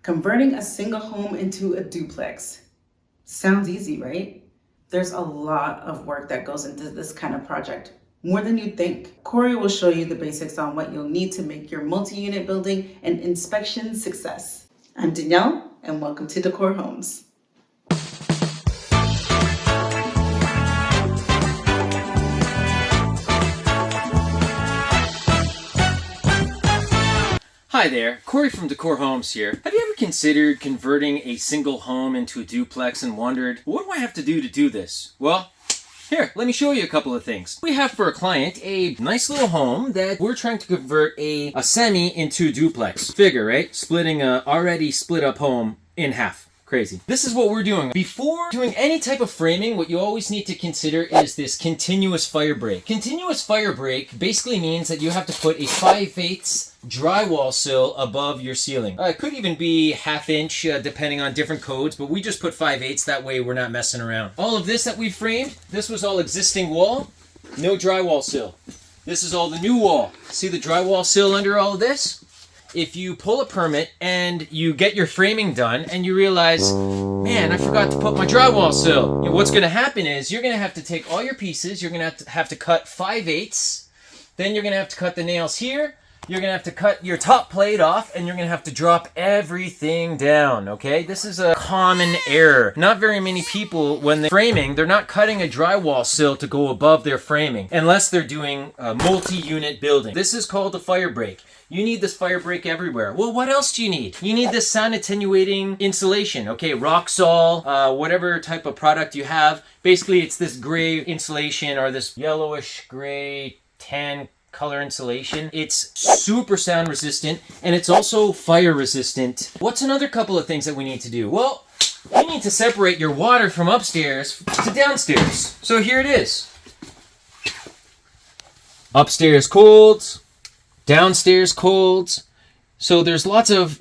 Converting a single home into a duplex. Sounds easy, right? There's a lot of work that goes into this kind of project, more than you'd think. Corey will show you the basics on what you'll need to make your multi-unit building an inspection success. I'm Danielle, and welcome to De-cor Homes. Hi there, Corey from De-cor Homes here. Have you ever considered converting a single home into a duplex and wondered, what do I have to do this? Well, here, let me show you a couple of things. We have for a client a nice little home that we're trying to convert a semi into a duplex. Figure, right? Splitting a already split up home in half. Crazy. This is what we're doing. Before doing any type of framing, what you always need to consider is this continuous fire break. Continuous fire break basically means that you have to put a 5/8 drywall sill above your ceiling. It could even be 1/2 inch depending on different codes, but we just put 5/8, that way we're not messing around. All of this that we framed, this was all existing wall, no drywall sill. This is all the new wall. See the drywall sill under all of this? If you pull a permit and you get your framing done and you realize, man, I forgot to put my drywall sill. You know, what's going to happen is you're going to have to take all your pieces, you're going to have to cut 5/8, then you're going to have to cut the nails here, you're going to have to cut your top plate off, and you're going to have to drop everything down, okay? This is a common error. Not very many people, when they're framing, they're not cutting a drywall sill to go above their framing, unless they're doing a multi-unit building. This is called a fire break. You need this fire break everywhere. Well, what else do you need? You need this sound attenuating insulation, okay? Roxol, whatever type of product you have. Basically, it's this gray insulation or this yellowish gray tan color insulation. It's super sound resistant and it's also fire resistant. What's another couple of things that we need to do? Well, you need to separate your water from upstairs to downstairs. So here it is. Upstairs cold, downstairs cold. So there's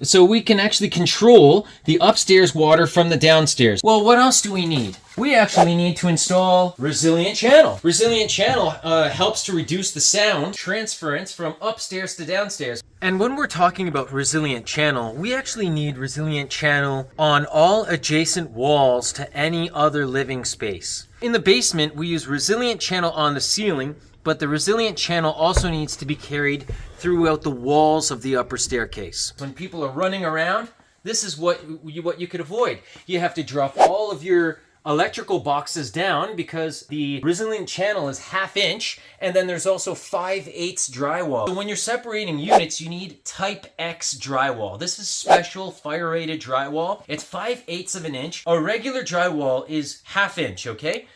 so we can actually control the upstairs water from the downstairs. Well, what else do we need? We actually need to install resilient channel. Resilient channel helps to reduce the sound transference from upstairs to downstairs. And when we're talking about resilient channel, we actually need resilient channel on all adjacent walls to any other living space. In the basement, we use resilient channel on the ceiling, but the resilient channel also needs to be carried throughout the walls of the upper staircase. When people are running around, this is what you could avoid. You have to drop all of your electrical boxes down because the resilient channel is 1/2 inch, and then there's also 5/8 drywall. So when you're separating units, you need type X drywall. This is special fire rated drywall. It's 5/8 of an inch. A regular drywall is 1/2 inch, okay?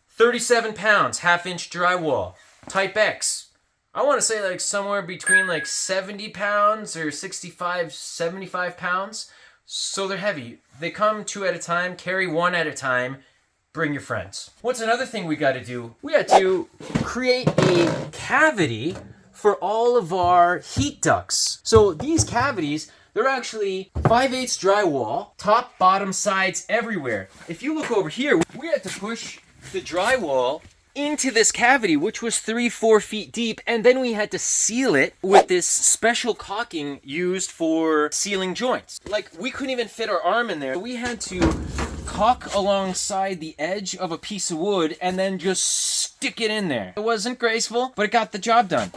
37 pounds, 1/2 inch drywall. Type X, I want to say like somewhere between like 70 pounds or 65, 75 pounds. So they're heavy. They come 2 at a time, carry 1 at a time, bring your friends. What's another thing we got to do? We had to create a cavity for all of our heat ducts. So these cavities, they're actually 5/8 drywall, top, bottom, sides, everywhere. If you look over here, we had to push the drywall into this cavity, which was 3-4 feet deep, and then we had to seal it with this special caulking used for sealing joints. Like, we couldn't even fit our arm in there. We had to caulk alongside the edge of a piece of wood and then just stick it in there. It wasn't graceful, but it got the job done.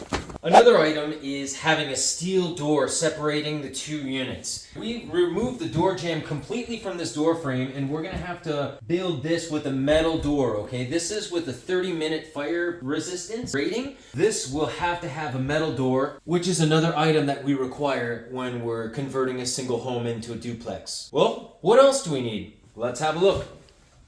Another item is having a steel door separating the 2 units. We removed the door jamb completely from this door frame, and we're going to have to build this with a metal door, okay? This is with a 30-minute fire resistance rating. This will have to have a metal door, which is another item that we require when we're converting a single home into a duplex. Well, what else do we need? Let's have a look.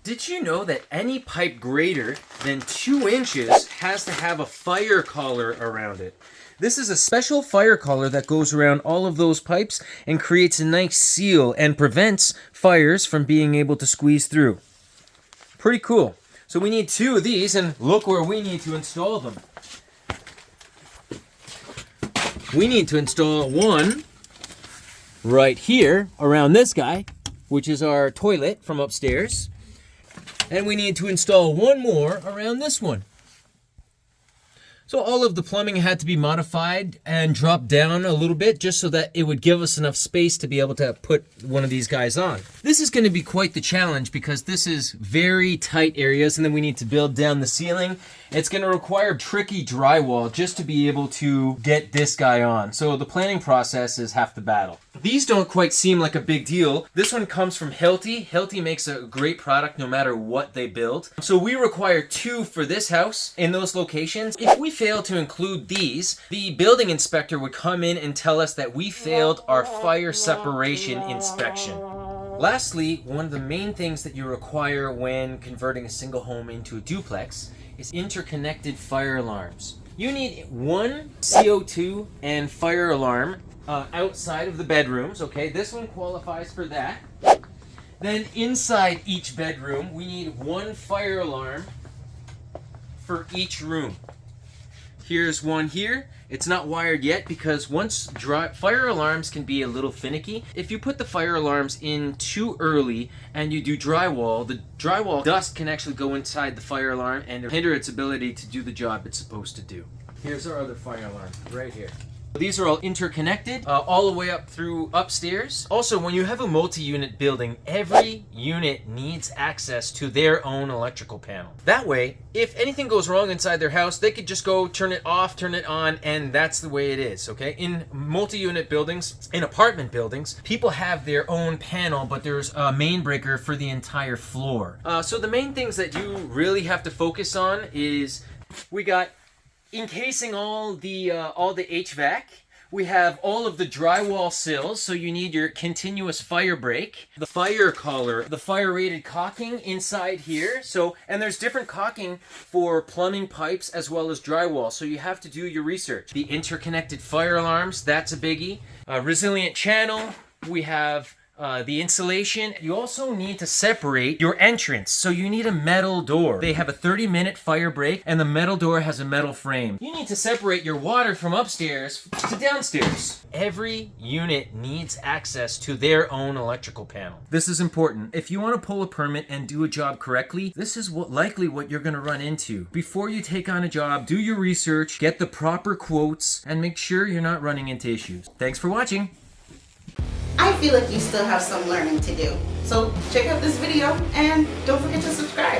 Did you know that any pipe greater than 2 inches has to have a fire collar around it? This is a special fire collar that goes around all of those pipes and creates a nice seal and prevents fires from being able to squeeze through. Pretty cool. So we need 2 of these, and look where we need to install them. We need to install one right here around this guy, which is our toilet from upstairs. And we need to install one more around this one. So all of the plumbing had to be modified and dropped down a little bit just so that it would give us enough space to be able to put one of these guys on. This is going to be quite the challenge because this is very tight areas, and then we need to build down the ceiling. It's going to require tricky drywall just to be able to get this guy on. So the planning process is half the battle. These don't quite seem like a big deal. This one comes from Hilti. Hilti makes a great product no matter what they build. So we require 2 for this house in those locations. If we fail to include these, the building inspector would come in and tell us that we failed our fire separation inspection. Lastly, one of the main things that you require when converting a single home into a duplex is interconnected fire alarms. You need 1 CO2 and fire alarm outside of the bedrooms, okay? This one qualifies for that. Then inside each bedroom, we need 1 fire alarm for each room. Here's one here. It's not wired yet because fire alarms can be a little finicky. If you put the fire alarms in too early and you do drywall, the drywall dust can actually go inside the fire alarm and hinder its ability to do the job it's supposed to do. Here's our other fire alarm right here. These are all interconnected all the way up through upstairs. Also, when you have a multi-unit building, every unit needs access to their own electrical panel. That way, if anything goes wrong inside their house, they could just go turn it off, turn it on, and that's the way it is, okay? In multi-unit buildings, in apartment buildings, people have their own panel, but there's a main breaker for the entire floor. So the main things that you really have to focus on is we got encasing all the HVAC. We have all of the drywall sills, so you need your continuous fire break, the fire collar, the fire rated caulking inside here. And there's different caulking for plumbing pipes as well as drywall, so you have to do your research. The interconnected fire alarms, that's a biggie. Resilient channel, we have the insulation. You also need to separate your entrance, so you need a metal door. They have a 30-minute fire break, and the metal door has a metal frame. You need to separate your water from upstairs to downstairs. Every unit needs access to their own electrical panel. This is important. If you want to pull a permit and do a job correctly, this is likely what you're going to run into. Before you take on a job, do your research, get the proper quotes, and make sure you're not running into issues. Thanks for watching. I feel like you still have some learning to do. So check out this video and don't forget to subscribe.